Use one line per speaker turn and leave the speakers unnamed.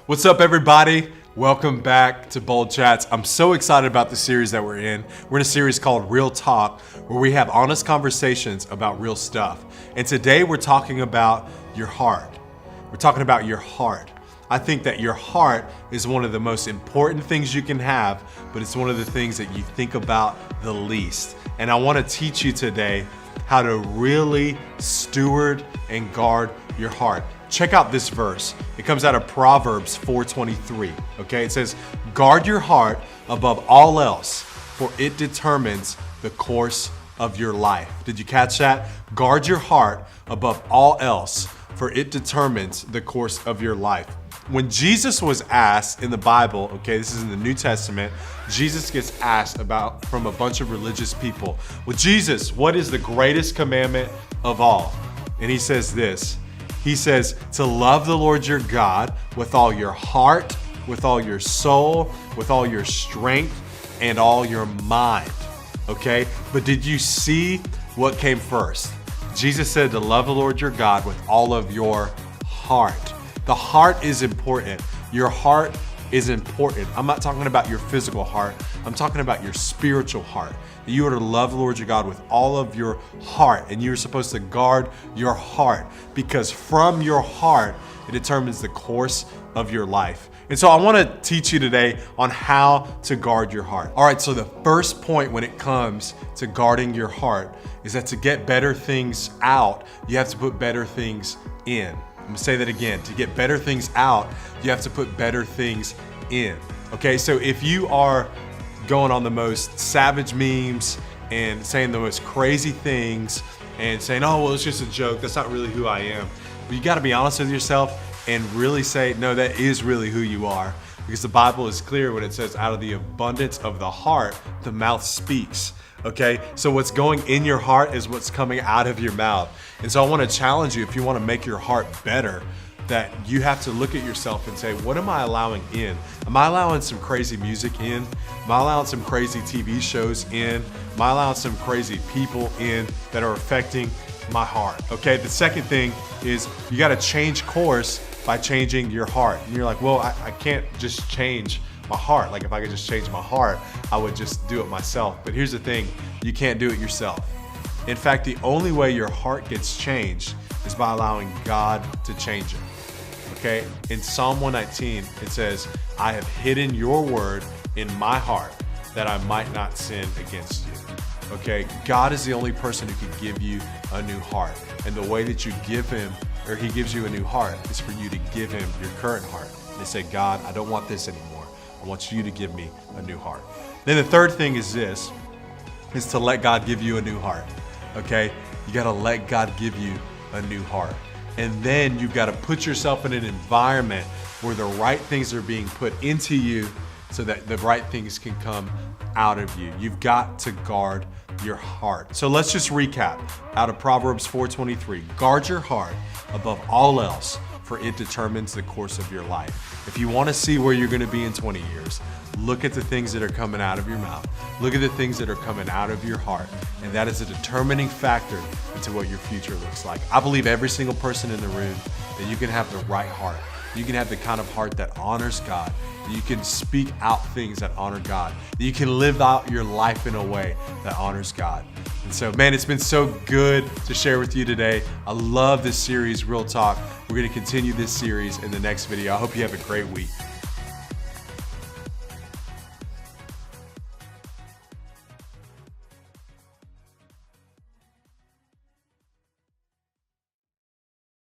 What's up, everybody? Welcome back to Bold Chats. I'm so excited about the series that we're in. We're in a series called Real Talk, where we have honest conversations about real stuff. And today we're talking about your heart. We're talking about your heart. I think that your heart is one of the most important things you can have, but it's one of the things that you think about the least. And I want to teach you today how to really steward and guard your heart. Check out this verse. It comes out of Proverbs 4:23. Okay, it says, "Guard your heart above all else, for it determines the course of your life." Did you catch that? Guard your heart above all else, for it determines the course of your life. When Jesus was asked in the Bible, okay, this is in the New Testament, Jesus gets asked about from a bunch of religious people, "Well, Jesus, what is the greatest commandment of all?" And he says this. He says, to love the Lord your God with all your heart, with all your soul, with all your strength, and all your mind. Okay? But did you see what came first? Jesus said to love the Lord your God with all of your heart. The heart is important. Your heart is important. I'm not talking about your physical heart. I'm talking about your spiritual heart. You are to love the Lord your God with all of your heart, and you're supposed to guard your heart, because from your heart, it determines the course of your life. And so I want to teach you today on how to guard your heart. All right, so the first point when it comes to guarding your heart is that to get better things out, you have to put better things in. I'm gonna say that again. To get better things out, you have to put better things in. Okay, so if you are going on the most savage memes and saying the most crazy things and saying, "Oh, well, it's just a joke. That's not really who I am." But you got to be honest with yourself and really say, "No, that is really who you are." Because the Bible is clear when it says, "Out of the abundance of the heart, the mouth speaks." Okay, so what's going in your heart is what's coming out of your mouth. And so I want to challenge you, if you want to make your heart better, that you have to look at yourself and say, what am I allowing in? Am I allowing some crazy music in? Am I allowing some crazy TV shows in? Am I allowing some crazy people in that are affecting my heart? Okay, the second thing is you got to change course by changing your heart. And you're like, well, I can't just change my heart. Like if I could just change my heart, I would just do it myself. But here's the thing, you can't do it yourself. In fact, the only way your heart gets changed is by allowing God to change it. Okay, in Psalm 119, it says, "I have hidden your word in my heart that I might not sin against you." Okay, God is the only person who can give you a new heart. And the way that you give him, or he gives you a new heart, is for you to give him your current heart. And they say, "God, I don't want this anymore. I want you to give me a new heart." Then the third thing is this, is to let God give you a new heart. Okay, you gotta let God give you a new heart. And then you've got to put yourself in an environment where the right things are being put into you so that the right things can come out of you. You've got to guard your heart. So let's just recap out of Proverbs 4:23. Guard your heart above all else, for it determines the course of your life. If you want to see where you're going to be in 20 years, look at the things that are coming out of your mouth. Look at the things that are coming out of your heart. And that is a determining factor into what your future looks like. I believe every single person in the room that you can have the right heart. You can have the kind of heart that honors God. That you can speak out things that honor God. That you can live out your life in a way that honors God. And so, man, it's been so good to share with you today. I love this series, Real Talk. We're going to continue this series in the next video. I hope you have a great week.